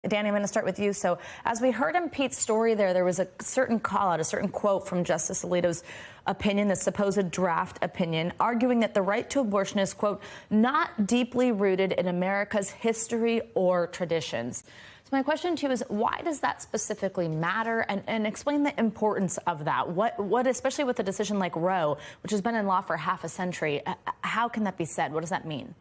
Danny, I'm going to start with you. So as we heard in Pete's story there was a certain call out, a certain quote from Justice Alito's opinion, the supposed draft opinion, arguing that the right to abortion is, quote, not deeply rooted in America's history or traditions. So my question to you is, why does that specifically matter? And explain the importance of that. What, especially with a decision like Roe, which has been in law for half a century, how can that be said? What does that mean?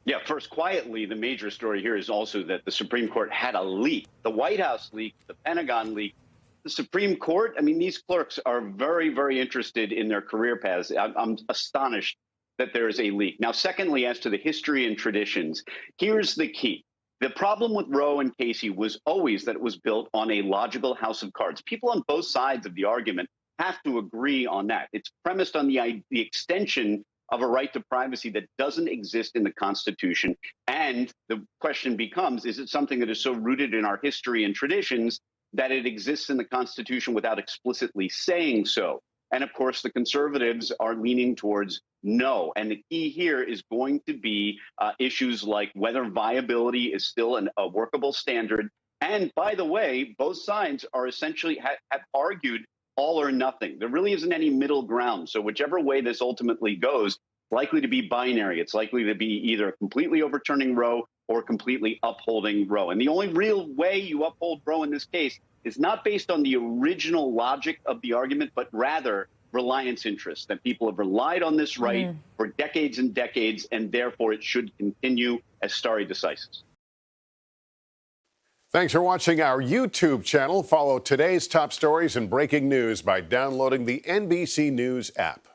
Yeah, first, quietly, the major story here is also that the Supreme Court had a leak. The White House leaked, the Pentagon leaked. The Supreme Court, I mean, these clerks are very, very interested in their career paths. I'm astonished that there is a leak. Now, secondly, as to the history and traditions, here's the key. The problem with Roe and Casey was always that it was built on a logical house of cards. People on both sides of the argument have to agree on that. It's premised on the extension of a right to privacy that doesn't exist in the Constitution. And the question becomes, is it something that is so rooted in our history and traditions that it exists in the Constitution without explicitly saying so? And of course, the conservatives are leaning towards no. And the key here is going to be issues like whether viability is still a workable standard. And by the way, both sides are essentially have argued all or nothing. There really isn't any middle ground. So whichever way this ultimately goes, it's likely to be binary. It's likely to be either completely overturning Roe or completely upholding Roe. And the only real way you uphold Roe in this case is not based on the original logic of the argument, but rather reliance interests, that people have relied on this right for decades and decades, and therefore it should continue as stare decisis. Thanks for watching our YouTube channel. Follow today's top stories and breaking news by downloading the NBC News app.